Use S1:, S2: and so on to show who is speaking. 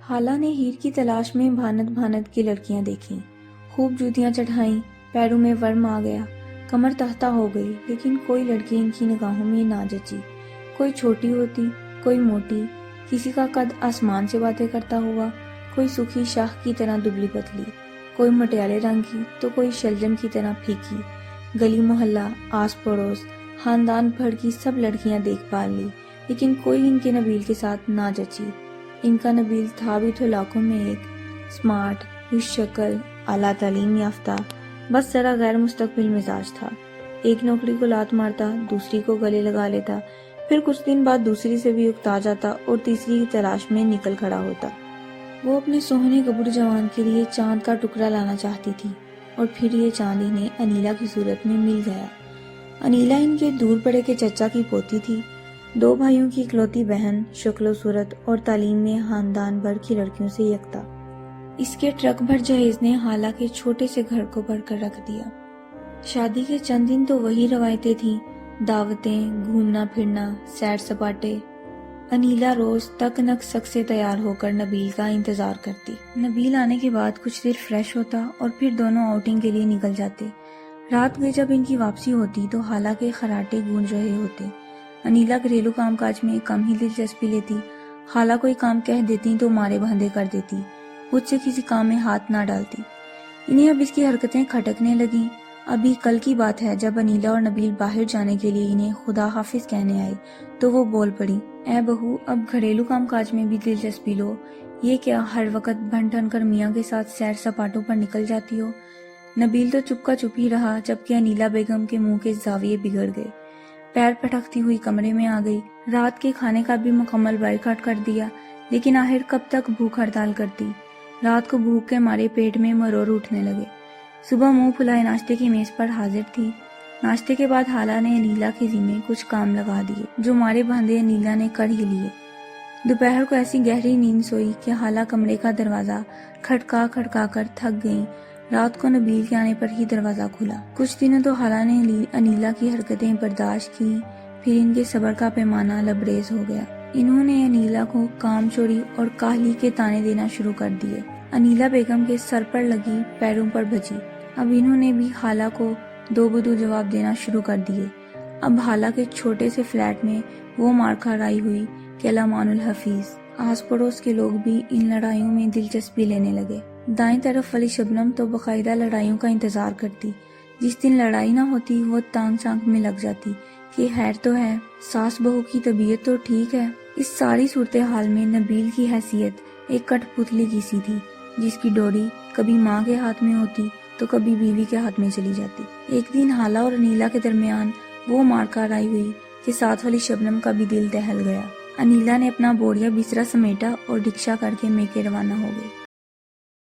S1: حالہ نے ہیر کی تلاش میں بھانت بھانت کی لڑکیاں دیکھیں، خوب جوتیاں چڑھائیں، پیروں میں ورم آ گیا، کمر تہتہ ہو گئی، لیکن کوئی لڑکی ان کی نگاہوں میں نہ جچی۔ کوئی چھوٹی ہوتی، کوئی موٹی، کسی کا قد آسمان سے باتیں کرتا ہوا، کوئی سوکھی شاخ کی طرح دبلی پتلی، کوئی مٹیالے رنگ کی تو کوئی شلجم کی طرح پھیکی۔ گلی محلہ، آس پڑوس، خاندان بھر کی سب لڑکیاں دیکھ بھال لی، لیکن کوئی ان کے نبیل کے ساتھ نہ جچی۔ ان کا نبیل تھا بھی تو لاکھوں میں ایک، سمارٹ، خوش شکل، اعلیٰ تعلیم یافتہ، بس ذرا غیر مستقبل مزاج تھا۔ ایک نوکری کو لات مارتا، دوسری کو گلے لگا لیتا، پھر کچھ دن بعد دوسری سے بھی اکتا جاتا اور تیسری کی تلاش میں نکل کھڑا ہوتا۔ وہ اپنے سوہنے گبر جوان کے لیے چاند کا ٹکڑا لانا چاہتی تھی، اور پھر یہ چاند انہیں انیلا کی صورت میں مل گیا۔ انیلا ان کے دور پڑے کے چچا کی پوتی تھی، 2 بھائیوں کی اکلوتی بہن، شکل و صورت اور تعلیم میں خاندان بھر کی لڑکیوں سے یکتا۔ اس کے ٹرک بھر جہیز نے حالہ کے چھوٹے سے گھر کو بھر کر رکھ دیا۔ شادی کے چند دن تو وہی روایتیں تھیں، دعوتیں، گھومنا پھرنا، سیر سپاٹے۔ انیلا روز تک نک سک سے تیار ہو کر نبیل کا انتظار کرتی۔ نبیل آنے کے بعد کچھ دیر فریش ہوتا اور پھر دونوں آؤٹنگ کے لیے نکل جاتے۔ رات گئے جب ان کی واپسی ہوتی تو حالہ کے خراٹے گونج رہے ہوتے۔ انیلا گھریلو کام کاج میں کم ہی دلچسپی لیتی، خالہ کوئی کام کہہ دیتی تو مارے بہندے کر دیتی، خود سے کسی کام میں ہاتھ نہ ڈالتی۔ انہیں اب اس کی حرکتیں کھٹکنے لگیں۔ ابھی کل کی بات ہے جب انیلا اور نبیل باہر جانے کے لیے انہیں خدا حافظ کہنے آئے تو وہ بول پڑی، اے بہو اب گھریلو کام کاج میں بھی دلچسپی لو، یہ کیا ہر وقت بن ٹھن کر میاں کے ساتھ سیر سپاٹوں پر نکل جاتی ہو۔ نبیل تو چپ کا چپ ہی رہا، جبکہ انیلا بیگم کے منہ کے زاویے بگڑ گئے، پیر پٹکتی ہوئی کمرے میں آ گئی، رات کے کھانے کا بھی مکمل بائیکاٹ کر دیا، لیکن آخر کب تک بھوک ہڑتال کرتی۔ رات کو بھوک کے مارے پیٹ میں مرور اٹھنے لگے۔ صبح منہ پھلائے ناشتے کی میز پر حاضر تھی۔ ناشتے کے بعد حالہ نے انیلا کے ذمے کچھ کام لگا دیے جو مارے بھاندے انیلا نے کر ہی لیے۔ دوپہر کو ایسی گہری نیند سوئی کہ حالہ کمرے کا دروازہ کھٹکا کھٹکا کر تھک گئیں۔ رات کو نبیل کے آنے پر ہی دروازہ کھلا۔ کچھ دنوں تو حالہ نے انیلا کی حرکتیں برداشت کی، پھر ان کے صبر کا پیمانہ لبریز ہو گیا۔ انہوں نے انیلا کو کام چوری اور کاہلی کے تانے دینا شروع کر دیے۔ انیلا بیگم کے سر پر لگی، پیروں پر بجی۔ اب انہوں نے بھی حالہ کو دو بدو جواب دینا شروع کر دیے۔ اب حالہ کے چھوٹے سے فلیٹ میں وہ مار کھائی ہوئی کہ الامان الحفیظ۔ آس پڑوس کے لوگ بھی ان لڑائیوں میں دلچسپی لینے لگے۔ دائیں طرف والی شبنم تو باقاعدہ لڑائیوں کا انتظار کرتی، جس دن لڑائی نہ ہوتی وہ تانگ چانگ میں لگ جاتی کہ خیر تو ہے، ساس بہو کی طبیعت تو ٹھیک ہے۔ اس ساری صورتحال میں نبیل کی حیثیت ایک کٹ پتلی کی سی تھی، جس کی ڈوری کبھی ماں کے ہاتھ میں ہوتی تو کبھی بیوی کے ہاتھ میں چلی جاتی۔ ایک دن حالہ اور انیلا کے درمیان وہ مار کھائی ہوئی کہ ساتھ والی شبنم کا بھی دل دہل گیا۔ انیلا نے اپنا بوڑیا بسترا سمیٹا اور رکشہ کر کے میکے روانہ ہو گئی۔